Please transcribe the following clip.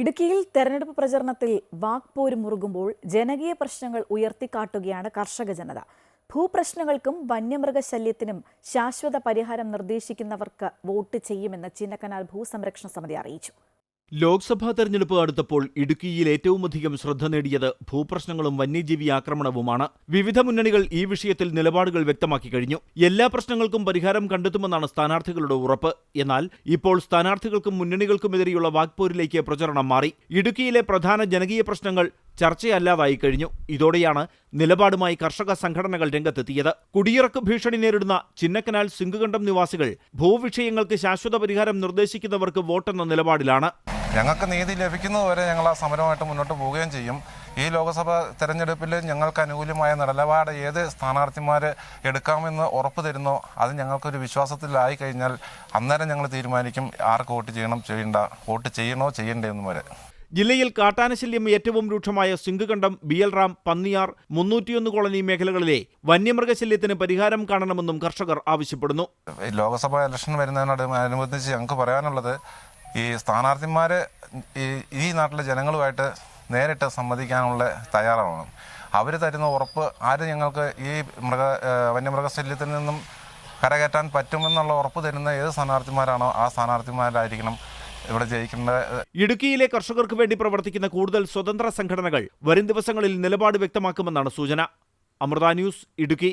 ഇടുക്കിയിൽ തെരഞ്ഞെടുപ്പ് പ്രചരണത്തിൽ വാക്പോര് മുറുകുമ്പോൾ ജനകീയ പ്രശ്നങ്ങൾ ഉയർത്തിക്കാട്ടുകയാണ് കർഷക ജനത. ഭൂപ്രശ്നങ്ങൾക്കും വന്യമൃഗശല്യത്തിനും ശാശ്വത പരിഹാരം നിർദ്ദേശിക്കുന്നവർക്ക് വോട്ട് ചെയ്യുമെന്ന് ചിന്നക്കനാൽ ഭൂസംരക്ഷണ സമിതി അറിയിച്ചു. ലോക്സഭാ തെരഞ്ഞെടുപ്പ് അടുത്തപ്പോൾ ഇടുക്കിയിൽ ഏറ്റവുമധികം ശ്രദ്ധ നേടിയത് ഭൂപ്രശ്നങ്ങളും വന്യജീവി ആക്രമണവുമാണ്. വിവിധ മുന്നണികൾ ഈ വിഷയത്തിൽ നിലപാടുകൾ വ്യക്തമാക്കി കഴിഞ്ഞു. എല്ലാ പ്രശ്നങ്ങൾക്കും പരിഹാരം കണ്ടെത്തുമെന്നാണ് സ്ഥാനാർത്ഥികളുടെ ഉറപ്പ്. എന്നാൽ ഇപ്പോൾ സ്ഥാനാർത്ഥികൾക്കും മുന്നണികൾക്കുമെതിരെയുള്ള വാക്പോരിലേക്ക് പ്രചരണം മാറി. ഇടുക്കിയിലെ പ്രധാന ജനകീയ പ്രശ്നങ്ങൾ ചർച്ചയല്ലാതായി കഴിഞ്ഞു. ഇതോടെയാണ് നിലപാടുമായി കർഷക സംഘടനകൾ രംഗത്തെത്തിയത്. കുടിയിറക്ക് ഭീഷണി നേരിടുന്ന ചിന്നക്കനാൽ സിംഗുകണ്ടം നിവാസികൾ ഭൂവിഷയങ്ങൾക്ക് ശാശ്വത പരിഹാരം നിർദ്ദേശിക്കുന്നവർക്ക് വോട്ടെന്ന നിലപാടിലാണ്. ഞങ്ങൾക്ക് നീതി ലഭിക്കുന്നതുവരെ ഞങ്ങൾ ആ സമരമായിട്ട് മുന്നോട്ട് പോവുകയും ചെയ്യും. ഈ ലോക്സഭാ തെരഞ്ഞെടുപ്പിൽ ഞങ്ങൾക്ക് അനുകൂലമായ നിലപാട് ഏത് സ്ഥാനാർത്ഥിമാർ എടുക്കാമെന്ന് ഉറപ്പ് തരുന്നോ അത് ഞങ്ങൾക്കൊരു വിശ്വാസത്തിലായി കഴിഞ്ഞാൽ അന്നേരം ഞങ്ങൾ തീരുമാനിക്കും ആർക്ക് വോട്ട് ചെയ്യണം, വോട്ട് ചെയ്യണോ ചെയ്യണ്ടേ എന്നും വരെ. ജില്ലയിൽ കാട്ടാനശല്യം ഏറ്റവും രൂക്ഷമായ സിംഗുകണ്ടം, BL റാം, പന്നിയാർ, 301 കോളനി മേഖലകളിലെ വന്യമൃഗശല്യത്തിന് പരിഹാരം കാണണമെന്നും കർഷകർ ആവശ്യപ്പെടുന്നു. ലോക്സഭാ ഇലക്ഷൻ വരുന്നതിനോടനുബന്ധിച്ച് ഞങ്ങൾക്ക് പറയാനുള്ളത്, ഈ സ്ഥാനാർത്ഥിമാർ ഈ നാട്ടിലെ ജനങ്ങളുമായിട്ട് നേരിട്ട് സംവദിക്കാനുള്ള തയ്യാറാവണം. അവർ തരുന്ന ഉറപ്പ് ഞങ്ങൾക്ക് ഈ വന്യമൃഗശല്യത്തിൽ നിന്നും കരകയറ്റാൻ പറ്റുമെന്നുള്ള ഉറപ്പ് തരുന്ന ഏത് സ്ഥാനാർത്ഥിമാരാണോ ആ സ്ഥാനാർത്ഥിമാരായിരിക്കണം ഇവിടെ ജയിക്കേണ്ടത്. ഇടുക്കിയിലെ കർഷകർക്ക് വേണ്ടി പ്രവർത്തിക്കുന്ന കൂടുതൽ സ്വതന്ത്ര സംഘടനകൾ വരും ദിവസങ്ങളിൽ നിലപാട് വ്യക്തമാക്കുമെന്നാണ് സൂചന. അമൃത ന്യൂസ്, ഇടുക്കി.